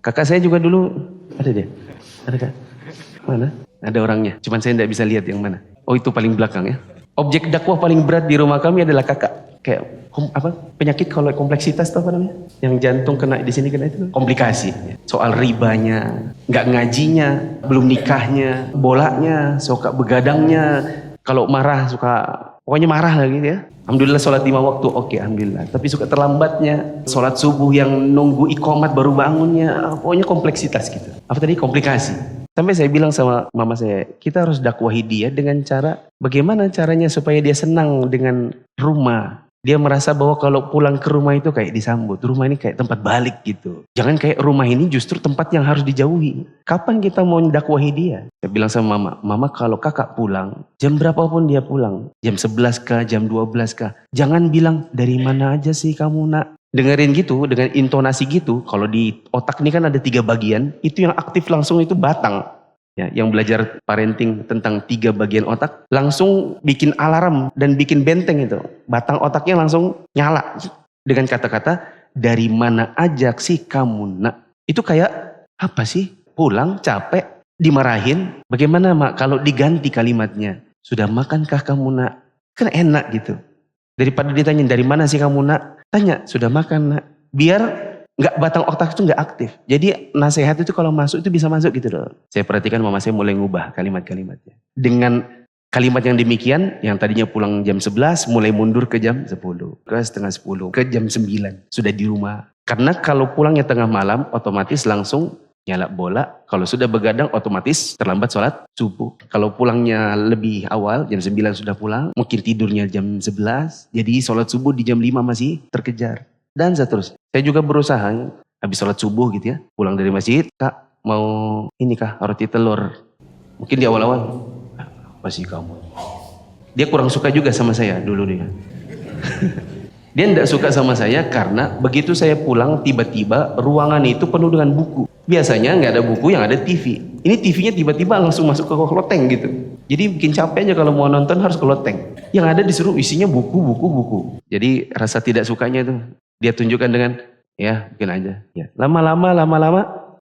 Kakak saya juga dulu, ada dia? Ada kak? Mana? Ada orangnya, cuman saya tidak bisa lihat yang mana. Oh itu paling belakang ya. Objek dakwah paling berat di rumah kami adalah kakak. Kayak penyakit kalau kompleksitas itu apa namanya? Yang jantung kena di sini kena itu komplikasi. Soal ribanya, nggak ngajinya, belum nikahnya, bolanya, suka begadangnya, kalau marah suka pokoknya marah lagi ya. Alhamdulillah sholat 5 waktu oke, alhamdulillah. Tapi suka terlambatnya, sholat subuh yang nunggu iqamat baru bangunnya, pokoknya kompleksitas gitu. Apa tadi? Komplikasi. Sampai saya bilang sama mama saya, kita harus dakwahi dia dengan cara, bagaimana caranya supaya dia senang dengan rumah. Dia merasa bahwa kalau pulang ke rumah itu kayak disambut. Rumah ini kayak tempat balik gitu. Jangan kayak rumah ini justru tempat yang harus dijauhi. Kapan kita mau dakwahi dia? Saya bilang sama mama, mama kalau kakak pulang, jam berapapun dia pulang, jam 11 kah, jam 12 kah, jangan bilang dari mana aja sih kamu nak. Dengerin gitu, dengan intonasi gitu, kalau di otak ini kan ada 3 bagian, itu yang aktif langsung itu batang. Ya, yang belajar parenting tentang 3 bagian otak, langsung bikin alarm dan bikin benteng itu. Batang otaknya langsung nyala. Dengan kata-kata, dari mana aja sih kamu nak? Itu kayak, apa sih? Pulang, capek, dimarahin. Bagaimana mak kalau diganti kalimatnya? Sudah makankah kamu nak? Kan enak gitu. Daripada ditanya, dari mana sih kamu nak? Tanya, sudah makan nak? Biar nggak, batang otak itu nggak aktif. Jadi nasihat itu kalau masuk itu bisa masuk gitu loh. Saya perhatikan mama saya mulai ngubah kalimat-kalimatnya. Dengan kalimat yang demikian, yang tadinya pulang jam 11, mulai mundur ke jam 10, ke setengah 10, ke jam 9, sudah di rumah. Karena kalau pulangnya tengah malam, otomatis langsung nyala bola. Kalau sudah begadang, otomatis terlambat sholat subuh. Kalau pulangnya lebih awal, jam 9 sudah pulang, mungkin tidurnya jam 11, jadi sholat subuh di jam 5 masih terkejar. Dan seterusnya. Saya juga berusaha, habis sholat subuh gitu ya, pulang dari masjid, kak mau ini kah, roti telur. Mungkin di awal-awal, apa sih kamu? Dia kurang suka juga sama saya dulu dia. Dia tidak suka sama saya karena begitu saya pulang tiba-tiba ruangan itu penuh dengan buku. Biasanya nggak ada buku, yang ada TV. Ini TV-nya tiba-tiba langsung masuk ke loteng gitu. Jadi bikin capek aja kalau mau nonton harus ke loteng. Yang ada disuruh isinya buku. Jadi rasa tidak sukanya itu dia tunjukkan dengan ya bikin aja. Ya. Lama-lama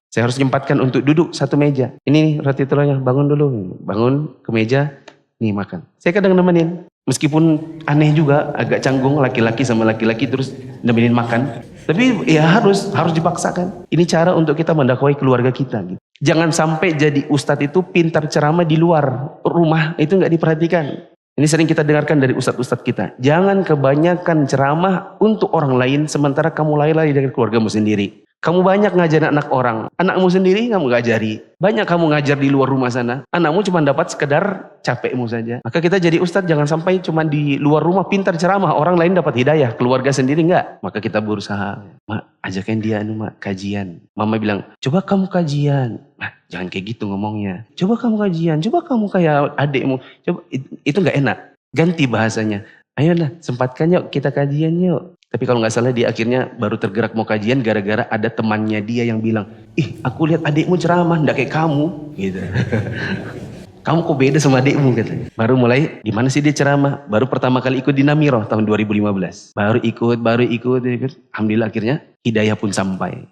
saya harus nyempatkan untuk duduk satu meja. Ini roti telurnya, bangun dulu. Bangun ke meja, nih makan. Saya kadang nemenin. Meskipun aneh juga, agak canggung laki-laki sama laki-laki terus nemenin makan. Tapi ya harus dipaksakan. Ini cara untuk kita mendakwai keluarga kita. Gitu. Jangan sampai jadi ustadz itu pintar ceramah di luar rumah, itu nggak diperhatikan. Ini sering kita dengarkan dari ustadz-ustadz kita. Jangan kebanyakan ceramah untuk orang lain, sementara kamu lari-lari dari keluargamu sendiri. Kamu banyak ngajar anak orang, anakmu sendiri kamu ngajari. Banyak kamu ngajar di luar rumah sana, anakmu cuma dapat sekedar capekmu saja. Maka kita jadi ustadz jangan sampai cuma di luar rumah pintar ceramah, orang lain dapat hidayah, keluarga sendiri enggak. Maka kita berusaha, mak ajakin dia mak kajian. Mama bilang, coba kamu kajian. Nah, jangan kayak gitu ngomongnya. Coba kamu kajian, coba kamu kayak adikmu. Coba itu enggak enak. Ganti bahasanya. Ayolah, sempatkan yuk kita kajian yuk. Tapi kalau nggak salah dia akhirnya baru tergerak mau kajian gara-gara ada temannya dia yang bilang, ih aku lihat adikmu ceramah, nggak kayak kamu, gitu. Kamu kok beda sama adikmu katanya. Baru mulai, di mana sih dia ceramah? Baru pertama kali ikut di Namiroh tahun 2015. Baru ikut. Alhamdulillah akhirnya hidayah pun sampai.